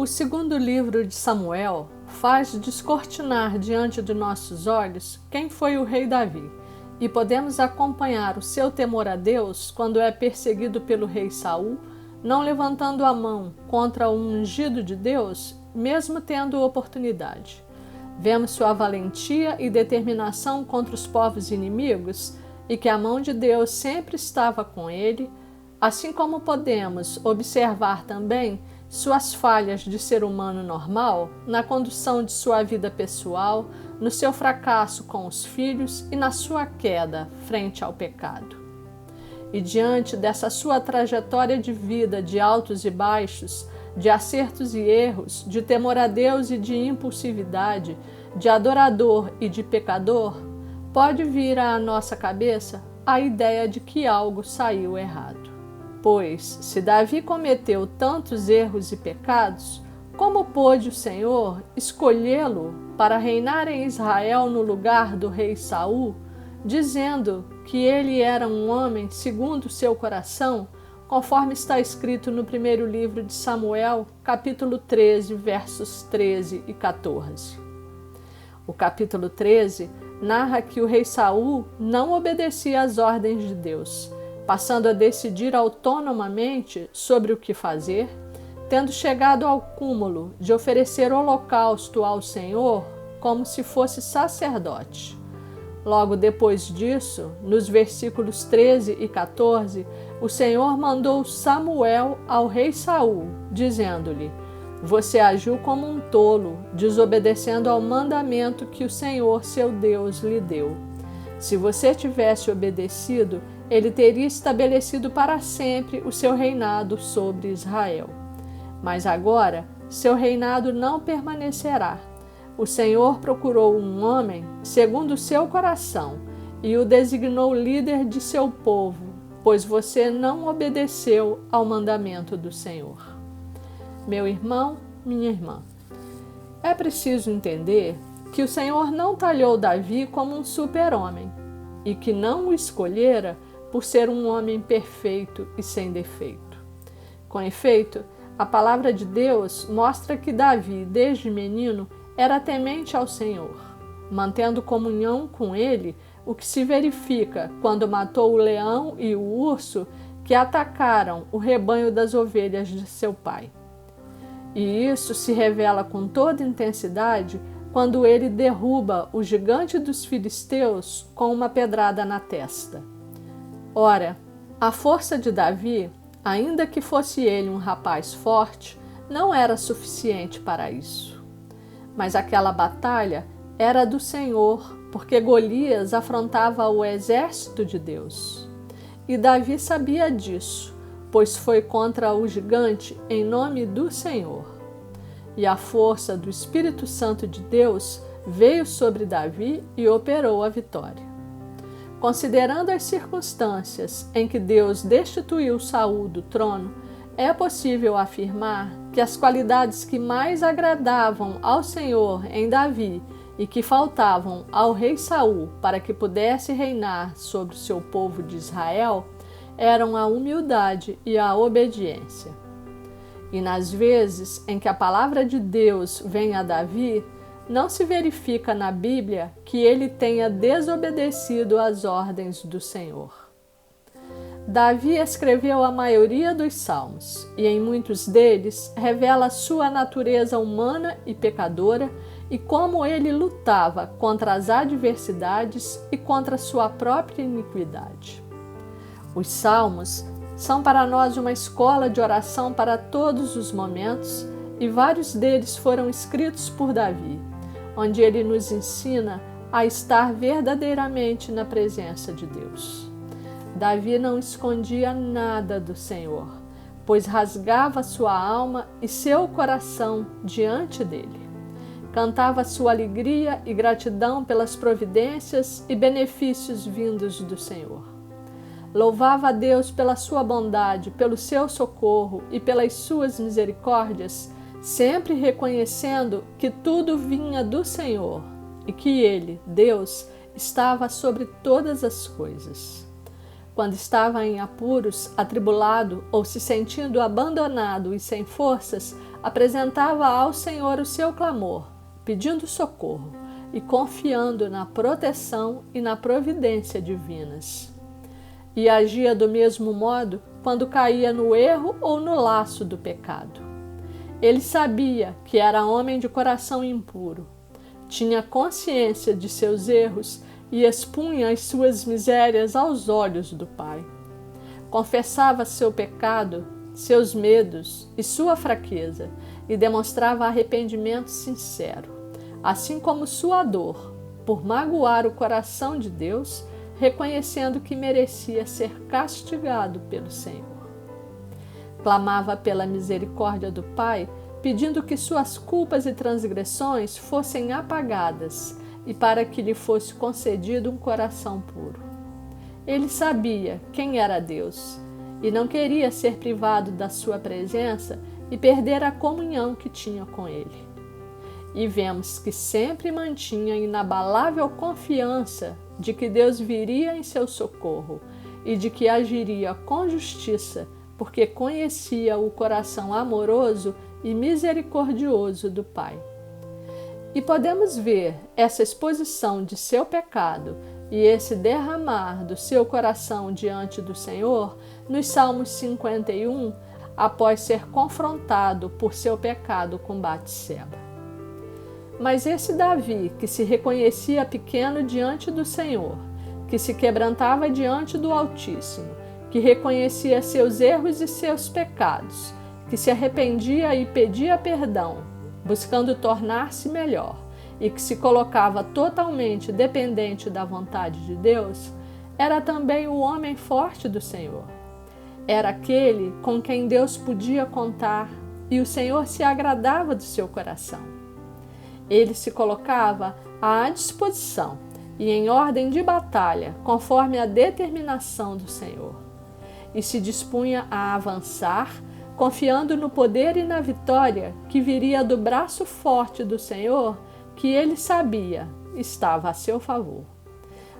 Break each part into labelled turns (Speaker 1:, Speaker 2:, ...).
Speaker 1: O segundo livro de Samuel faz descortinar diante de nossos olhos quem foi o rei Davi, e podemos acompanhar o seu temor a Deus quando é perseguido pelo rei Saul, não levantando a mão contra o ungido de Deus, mesmo tendo oportunidade. Vemos sua valentia e determinação contra os povos inimigos e que a mão de Deus sempre estava com ele, assim como podemos observar também suas falhas de ser humano normal na condução de sua vida pessoal, no seu fracasso com os filhos e na sua queda frente ao pecado. E diante dessa sua trajetória de vida de altos e baixos, de acertos e erros, de temor a Deus e de impulsividade, de adorador e de pecador, pode vir à nossa cabeça a ideia de que algo saiu errado. Pois, se Davi cometeu tantos erros e pecados, como pôde o Senhor escolhê-lo para reinar em Israel no lugar do rei Saul, dizendo que ele era um homem segundo o seu coração, conforme está escrito no primeiro livro de Samuel, capítulo 13, versos 13 e 14. O capítulo 13 narra que o rei Saul não obedecia às ordens de Deus, passando a decidir autonomamente sobre o que fazer, tendo chegado ao cúmulo de oferecer holocausto ao Senhor como se fosse sacerdote. Logo depois disso, nos versículos 13 e 14, o Senhor mandou Samuel ao rei Saul, dizendo-lhe: "Você agiu como um tolo, desobedecendo ao mandamento que o Senhor, seu Deus, lhe deu. Se você tivesse obedecido, ele teria estabelecido para sempre o seu reinado sobre Israel. Mas agora, seu reinado não permanecerá. O Senhor procurou um homem segundo o seu coração e o designou líder de seu povo, pois você não obedeceu ao mandamento do Senhor." Meu irmão, minha irmã, é preciso entender que o Senhor não talhou Davi como um super-homem e que não o escolhera por ser um homem perfeito e sem defeito. Com efeito, a palavra de Deus mostra que Davi, desde menino, era temente ao Senhor, mantendo comunhão com ele, o que se verifica quando matou o leão e o urso que atacaram o rebanho das ovelhas de seu pai. E isso se revela com toda intensidade quando ele derruba o gigante dos filisteus com uma pedrada na testa. Ora, a força de Davi, ainda que fosse ele um rapaz forte, não era suficiente para isso. Mas aquela batalha era do Senhor, porque Golias afrontava o exército de Deus. E Davi sabia disso, pois foi contra o gigante em nome do Senhor. E a força do Espírito Santo de Deus veio sobre Davi e operou a vitória. Considerando as circunstâncias em que Deus destituiu Saul do trono, é possível afirmar que as qualidades que mais agradavam ao Senhor em Davi e que faltavam ao rei Saul para que pudesse reinar sobre o seu povo de Israel eram a humildade e a obediência. E nas vezes em que a palavra de Deus vem a Davi, não se verifica na Bíblia que ele tenha desobedecido às ordens do Senhor. Davi escreveu a maioria dos salmos e em muitos deles revela sua natureza humana e pecadora e como ele lutava contra as adversidades e contra sua própria iniquidade. Os salmos são para nós uma escola de oração para todos os momentos e vários deles foram escritos por Davi, onde ele nos ensina a estar verdadeiramente na presença de Deus. Davi não escondia nada do Senhor, pois rasgava sua alma e seu coração diante dele. Cantava sua alegria e gratidão pelas providências e benefícios vindos do Senhor. Louvava a Deus pela sua bondade, pelo seu socorro e pelas suas misericórdias, sempre reconhecendo que tudo vinha do Senhor e que Ele, Deus, estava sobre todas as coisas. Quando estava em apuros, atribulado ou se sentindo abandonado e sem forças, apresentava ao Senhor o seu clamor, pedindo socorro e confiando na proteção e na providência divinas. E agia do mesmo modo quando caía no erro ou no laço do pecado. Ele sabia que era homem de coração impuro, tinha consciência de seus erros e expunha as suas misérias aos olhos do Pai. Confessava seu pecado, seus medos e sua fraqueza e demonstrava arrependimento sincero, assim como sua dor por magoar o coração de Deus, reconhecendo que merecia ser castigado pelo Senhor. Clamava pela misericórdia do Pai, pedindo que suas culpas e transgressões fossem apagadas e para que lhe fosse concedido um coração puro. Ele sabia quem era Deus e não queria ser privado da sua presença e perder a comunhão que tinha com Ele. E vemos que sempre mantinha inabalável confiança de que Deus viria em seu socorro e de que agiria com justiça, porque conhecia o coração amoroso e misericordioso do Pai. E podemos ver essa exposição de seu pecado e esse derramar do seu coração diante do Senhor nos Salmos 51, após ser confrontado por seu pecado com Batseba. Mas esse Davi, que se reconhecia pequeno diante do Senhor, que se quebrantava diante do Altíssimo, que reconhecia seus erros e seus pecados, que se arrependia e pedia perdão, buscando tornar-se melhor, e que se colocava totalmente dependente da vontade de Deus, era também o homem forte do Senhor. Era aquele com quem Deus podia contar e o Senhor se agradava do seu coração. Ele se colocava à disposição e em ordem de batalha, conforme a determinação do Senhor, e se dispunha a avançar, confiando no poder e na vitória que viria do braço forte do Senhor, que ele sabia estava a seu favor.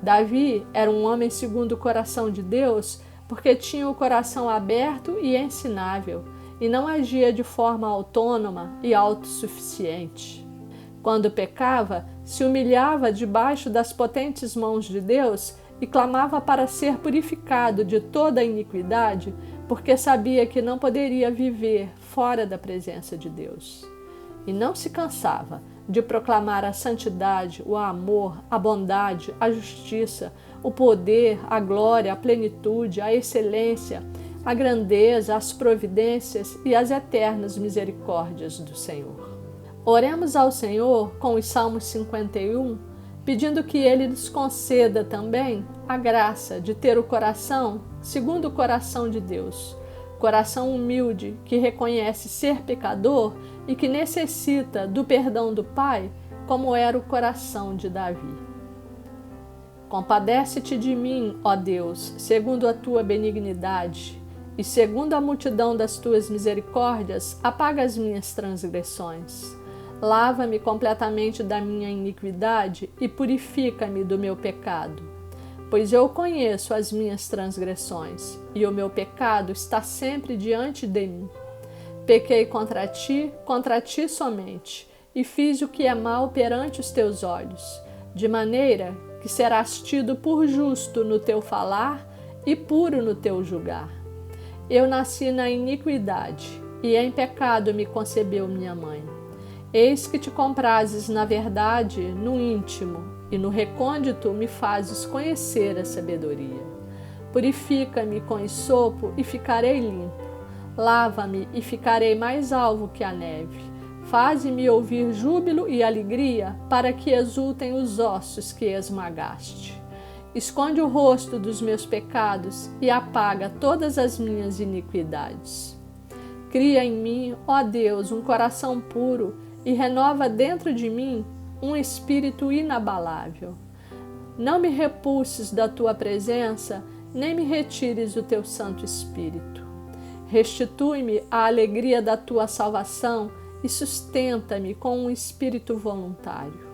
Speaker 1: Davi era um homem segundo o coração de Deus, porque tinha o coração aberto e ensinável, e não agia de forma autônoma e autossuficiente. Quando pecava, se humilhava debaixo das potentes mãos de Deus e clamava para ser purificado de toda a iniquidade, porque sabia que não poderia viver fora da presença de Deus. E não se cansava de proclamar a santidade, o amor, a bondade, a justiça, o poder, a glória, a plenitude, a excelência, a grandeza, as providências e as eternas misericórdias do Senhor. Oremos ao Senhor com os Salmos 51, pedindo que Ele nos conceda também a graça de ter o coração segundo o coração de Deus, coração humilde que reconhece ser pecador e que necessita do perdão do Pai, como era o coração de Davi. Compadece-te de mim, ó Deus, segundo a tua benignidade, e segundo a multidão das tuas misericórdias, apaga as minhas transgressões. Lava-me completamente da minha iniquidade e purifica-me do meu pecado. Pois eu conheço as minhas transgressões, e o meu pecado está sempre diante de mim. Pequei contra ti somente, e fiz o que é mal perante os teus olhos, de maneira que serás tido por justo no teu falar e puro no teu julgar. Eu nasci na iniquidade, e em pecado me concebeu minha mãe. Eis que te comprases na verdade no íntimo, e no recôndito me fazes conhecer a sabedoria. Purifica-me com esopo e ficarei limpo. Lava-me e ficarei mais alvo que a neve. Faze-me ouvir júbilo e alegria, para que exultem os ossos que esmagaste. Esconde o rosto dos meus pecados e apaga todas as minhas iniquidades. Cria em mim, ó Deus, um coração puro e renova dentro de mim um espírito inabalável. Não me repulses da tua presença, nem me retires o teu Santo Espírito. Restitui-me a alegria da tua salvação e sustenta-me com um espírito voluntário.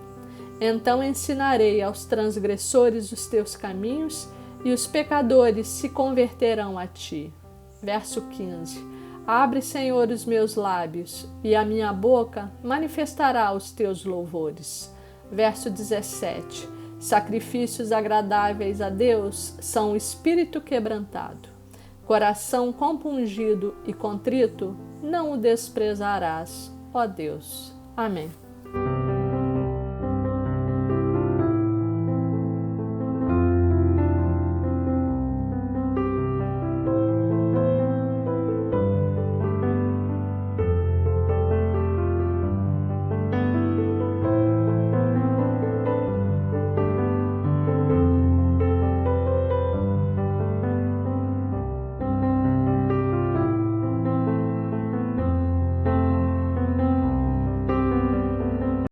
Speaker 1: Então ensinarei aos transgressores os teus caminhos e os pecadores se converterão a ti. Verso 15. Abre, Senhor, os meus lábios, e a minha boca manifestará os teus louvores. Verso 17. Sacrifícios agradáveis a Deus são o espírito quebrantado. Coração compungido e contrito, não o desprezarás, ó Deus. Amém.